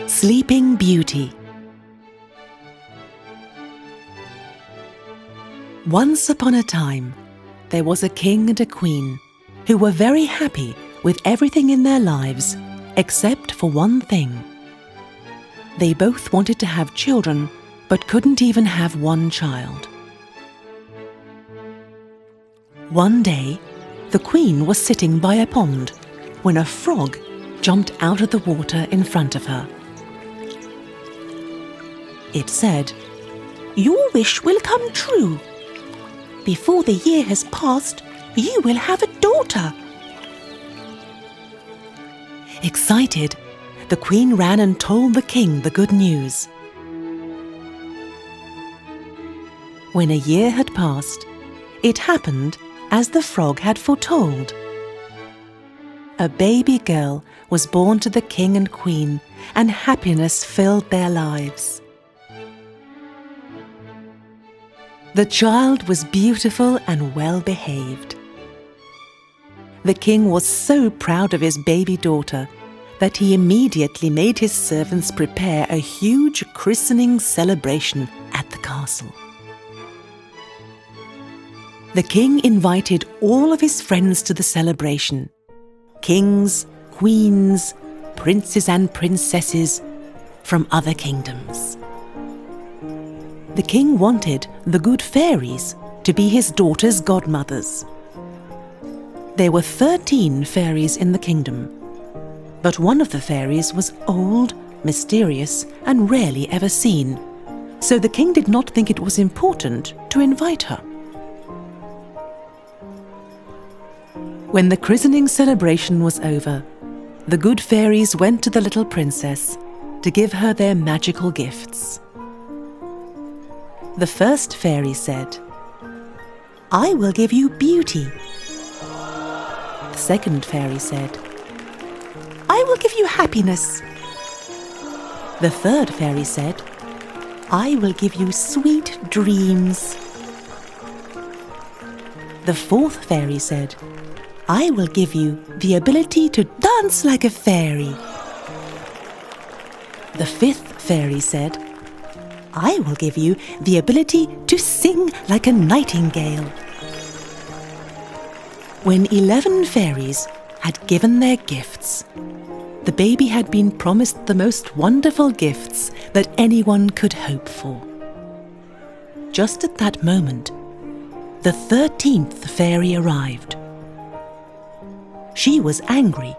Sleeping Beauty. Once upon a time, there was a king and a queen who were very happy with everything in their lives except for one thing. They both wanted to have children, but couldn't even have one child. One day, the queen was sitting by a pond when a frog jumped out of the water in front of her. It said, "Your wish will come true. Before the year has passed, you will have a daughter." Excited, the queen ran and told the king the good news. When a year had passed, it happened as the frog had foretold. A baby girl was born to the king and queen, and happiness filled their lives. The child was beautiful and well-behaved. The king was so proud of his baby daughter that he immediately made his servants prepare a huge christening celebration at the castle. The king invited all of his friends to the celebration: kings, queens, princes and princesses from other kingdoms. The king wanted the good fairies to be his daughter's godmothers. There were 13 fairies in the kingdom, but one of the fairies was old, mysterious, and rarely ever seen, so the king did not think it was important to invite her. When the christening celebration was over, the good fairies went to the little princess to give her their magical gifts. The first fairy said, "I will give you beauty." The second fairy said, "I will give you happiness." The third fairy said, "I will give you sweet dreams." The fourth fairy said, "I will give you the ability to dance like a fairy." The fifth fairy said, "I will give you the ability to sing like a nightingale." When 11 fairies had given their gifts, the baby had been promised the most wonderful gifts that anyone could hope for. Just at that moment, the 13th fairy arrived. She was angry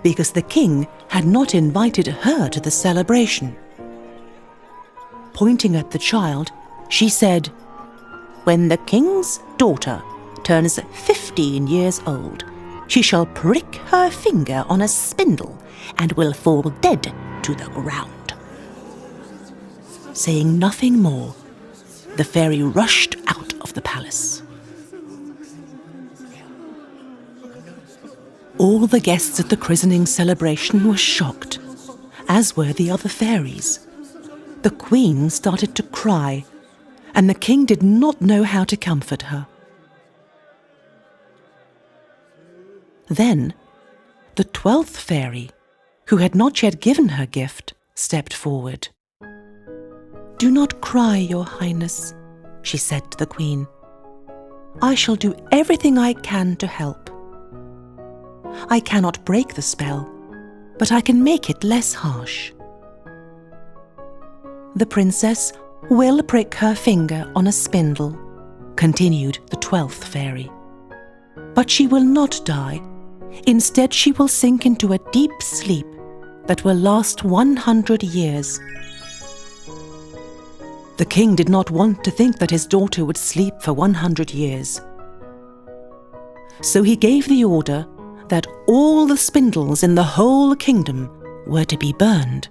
because the king had not invited her to the celebration. Pointing at the child, she said, "When the king's daughter turns 15 years old, she shall prick her finger on a spindle and will fall dead to the ground." Saying nothing more, the fairy rushed out of the palace. All the guests at the christening celebration were shocked, as were the other fairies. The queen started to cry, and the king did not know how to comfort her. Then, the 12th fairy, who had not yet given her gift, stepped forward. "Do not cry, Your Highness," she said to the queen. "I shall do everything I can to help. I cannot break the spell, but I can make it less harsh. The princess will prick her finger on a spindle," continued the 12th fairy. "But she will not die. Instead, she will sink into a deep sleep that will last 100 years. The king did not want to think that his daughter would sleep for 100 years. So he gave the order that all the spindles in the whole kingdom were to be burned.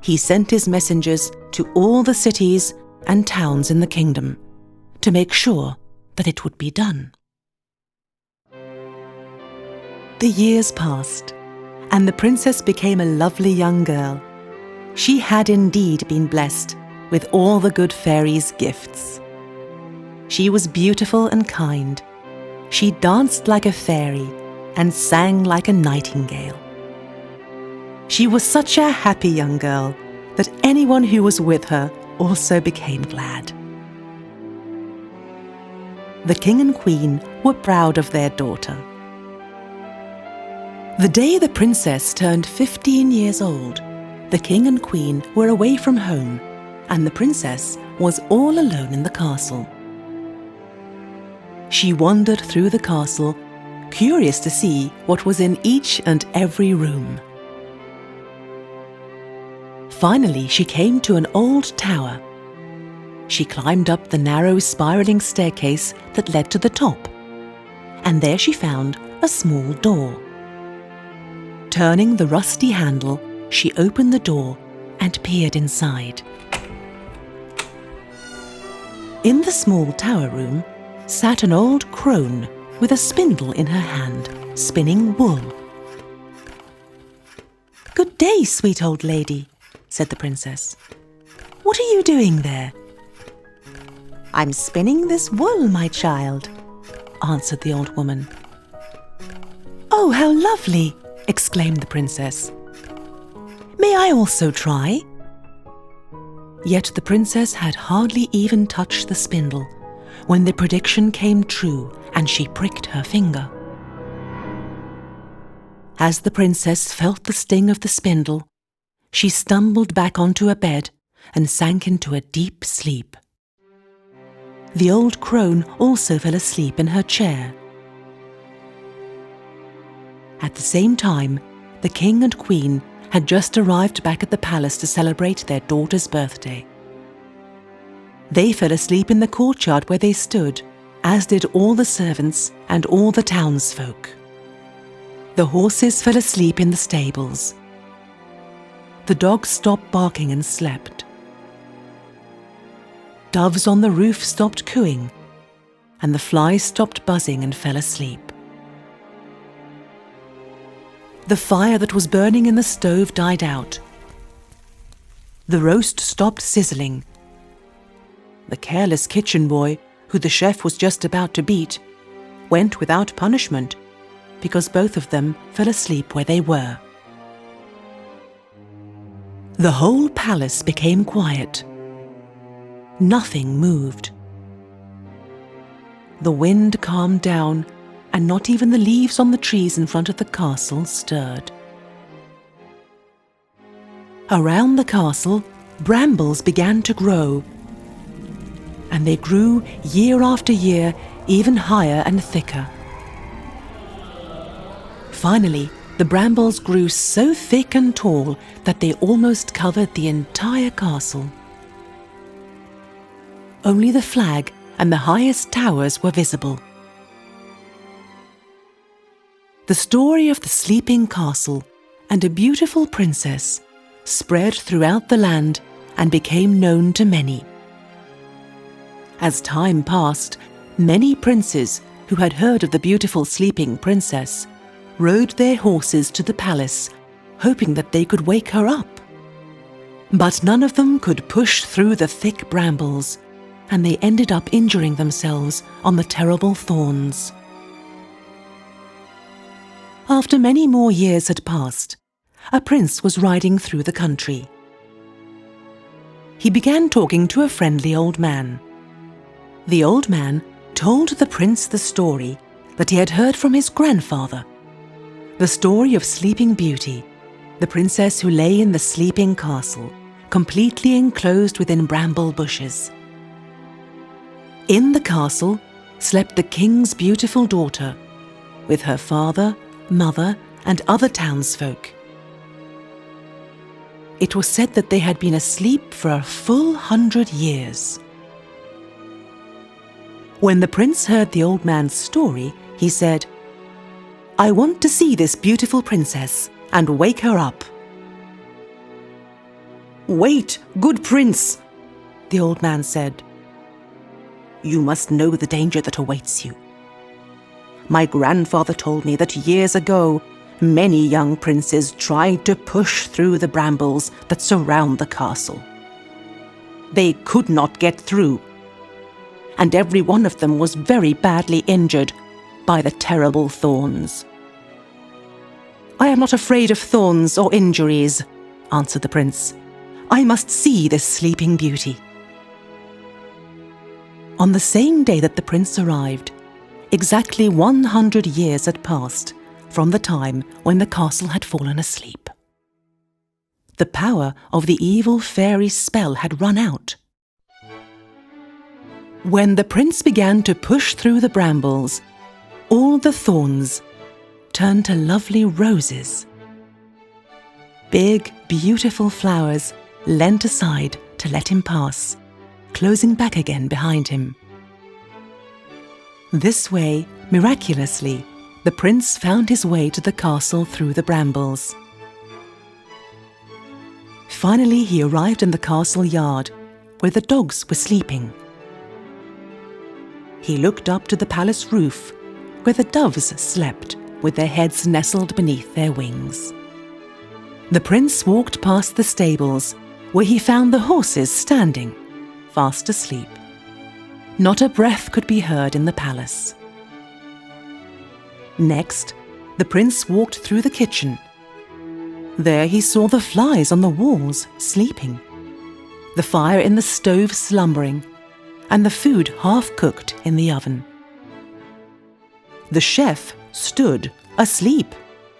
He sent his messengers to all the cities and towns in the kingdom to make sure that it would be done. The years passed, and the princess became a lovely young girl. She had indeed been blessed with all the good fairies' gifts. She was beautiful and kind. She danced like a fairy and sang like a nightingale. She was such a happy young girl that anyone who was with her also became glad. The king and queen were proud of their daughter. The day the princess turned 15 years old, the king and queen were away from home, and the princess was all alone in the castle. She wandered through the castle, curious to see what was in each and every room. Finally, she came to an old tower. She climbed up the narrow spiraling staircase that led to the top, and there she found a small door. Turning the rusty handle, she opened the door and peered inside. In the small tower room sat an old crone with a spindle in her hand, spinning wool. "Good day, sweet old lady," said the princess. "What are you doing there?" "I'm spinning this wool, my child," answered the old woman. "Oh, how lovely!" exclaimed the princess. "May I also try?" Yet the princess had hardly even touched the spindle when the prediction came true and she pricked her finger. As the princess felt the sting of the spindle, she stumbled back onto a bed and sank into a deep sleep. The old crone also fell asleep in her chair. At the same time, the king and queen had just arrived back at the palace to celebrate their daughter's birthday. They fell asleep in the courtyard where they stood, as did all the servants and all the townsfolk. The horses fell asleep in the stables. The dogs stopped barking and slept. Doves on the roof stopped cooing, and the flies stopped buzzing and fell asleep. The fire that was burning in the stove died out. The roast stopped sizzling. The careless kitchen boy, who the chef was just about to beat, went without punishment because both of them fell asleep where they were. The whole palace became quiet. Nothing moved. The wind calmed down, and not even the leaves on the trees in front of the castle stirred. Around the castle, brambles began to grow, and they grew year after year, even higher and thicker. Finally, the brambles grew so thick and tall that they almost covered the entire castle. Only the flag and the highest towers were visible. The story of the sleeping castle and a beautiful princess spread throughout the land and became known to many. As time passed, many princes who had heard of the beautiful sleeping princess rode their horses to the palace, hoping that they could wake her up. But none of them could push through the thick brambles, and they ended up injuring themselves on the terrible thorns. After many more years had passed, a prince was riding through the country. He began talking to a friendly old man. The old man told the prince the story that he had heard from his grandfather, the story of Sleeping Beauty, the princess who lay in the sleeping castle, completely enclosed within bramble bushes. In the castle slept the king's beautiful daughter, with her father, mother, and other townsfolk. It was said that they had been asleep for a full 100 years. When the prince heard the old man's story, he said, "I want to see this beautiful princess and wake her up." "Wait, good prince," the old man said. "You must know the danger that awaits you. My grandfather told me that years ago, many young princes tried to push through the brambles that surround the castle. They could not get through. and every one of them was very badly injured by the terrible thorns. "I am not afraid of thorns or injuries," answered the prince. "I must see this Sleeping Beauty." On the same day that the prince arrived, exactly 100 years had passed from the time when the castle had fallen asleep. The power of the evil fairy's spell had run out. When the prince began to push through the brambles, all the thorns turned to lovely roses. Big, beautiful flowers leant aside to let him pass, closing back again behind him. This way, miraculously, the prince found his way to the castle through the brambles. Finally, he arrived in the castle yard, where the dogs were sleeping. He looked up to the palace roof, where the doves slept with their heads nestled beneath their wings. The prince walked past the stables, where he found the horses standing, fast asleep. Not a breath could be heard in the palace. Next, the prince walked through the kitchen. There he saw the flies on the walls sleeping, the fire in the stove slumbering, and the food half-cooked in the oven. The chef stood asleep,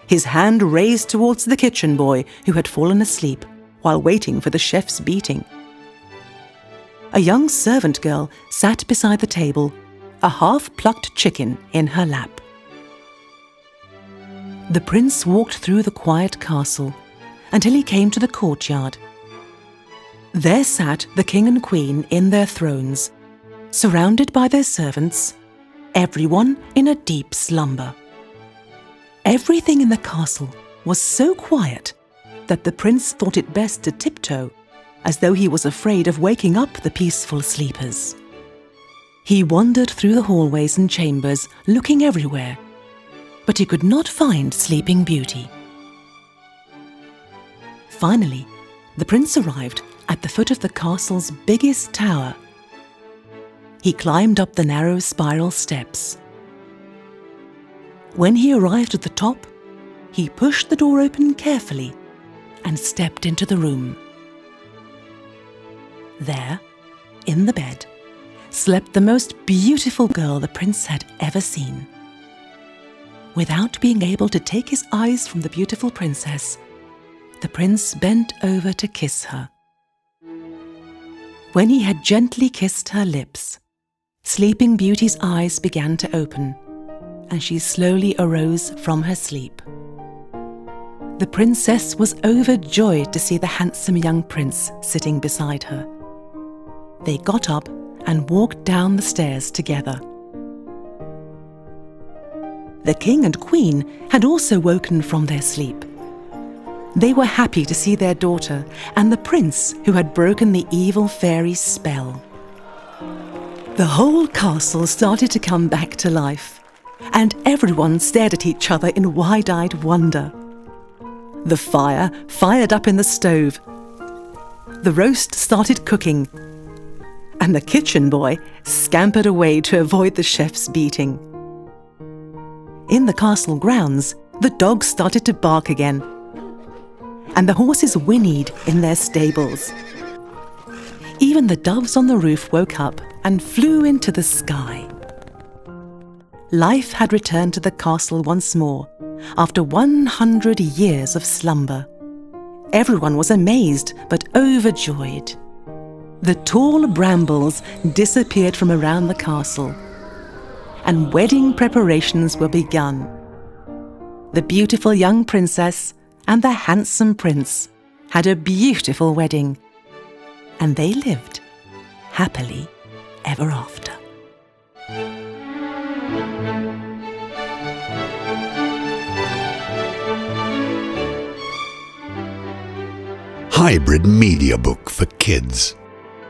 his hand raised towards the kitchen boy who had fallen asleep while waiting for the chef's beating. A young servant girl sat beside the table, a half-plucked chicken in her lap. The prince walked through the quiet castle until he came to the courtyard. There sat the king and queen in their thrones, surrounded by their servants, everyone in a deep slumber. Everything in the castle was so quiet that the prince thought it best to tiptoe, as though he was afraid of waking up the peaceful sleepers. He wandered through the hallways and chambers, looking everywhere, but he could not find Sleeping Beauty. Finally, the prince arrived at the foot of the castle's biggest tower. He climbed up the narrow spiral steps. When he arrived at the top, he pushed the door open carefully and stepped into the room. There, in the bed, slept the most beautiful girl the prince had ever seen. Without being able to take his eyes from the beautiful princess, the prince bent over to kiss her. When he had gently kissed her lips, Sleeping Beauty's eyes began to open, and she slowly arose from her sleep. The princess was overjoyed to see the handsome young prince sitting beside her. They got up and walked down the stairs together. The king and queen had also woken from their sleep. They were happy to see their daughter and the prince who had broken the evil fairy's spell. The whole castle started to come back to life, and everyone stared at each other in wide-eyed wonder. The fire fired up in the stove. The roast started cooking, and the kitchen boy scampered away to avoid the chef's beating. In the castle grounds, the dogs started to bark again, and the horses whinnied in their stables. Even the doves on the roof woke up and flew into the sky. Life had returned to the castle once more, after 100 years of slumber. Everyone was amazed but overjoyed. The tall brambles disappeared from around the castle, and wedding preparations were begun. The beautiful young princess and the handsome prince had a beautiful wedding, and they lived happily ever after. Hybrid media book for kids.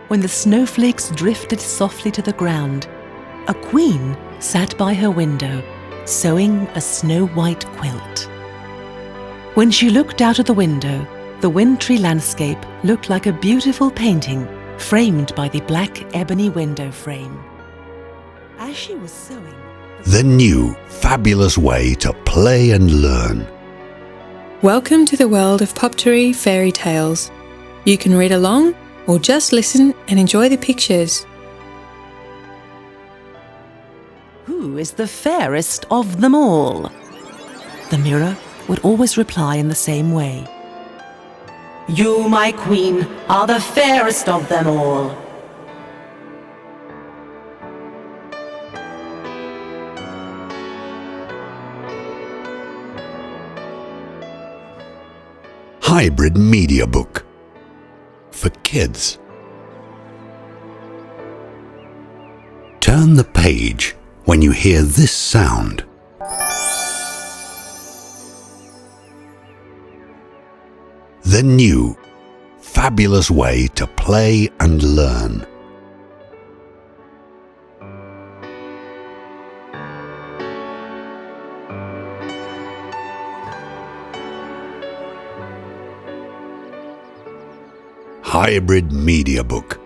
When the snowflakes drifted softly to the ground, a queen sat by her window, sewing a snow-white quilt. When she looked out of the window, the wintry landscape looked like a beautiful painting framed by the black ebony window frame. As she was sewing, The new, fabulous way to play and learn. Welcome to the world of Poptori fairy tales. You can read along or just listen and enjoy the pictures. who is the fairest of them all? The mirror would always reply in the same way. You, my queen, are the fairest of them all. Hybrid media book for kids. Turn the page when you hear this sound. The new, fabulous way to play and learn. Hybrid media book.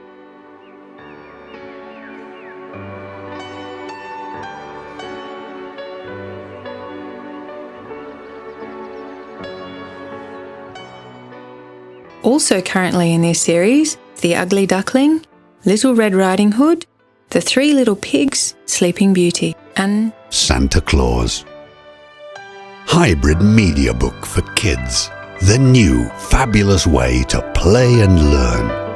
Also currently in this series, The Ugly Duckling, Little Red Riding Hood, The Three Little Pigs, Sleeping Beauty, and Santa Claus. Hybrid media book for kids. The new, fabulous way to play and learn.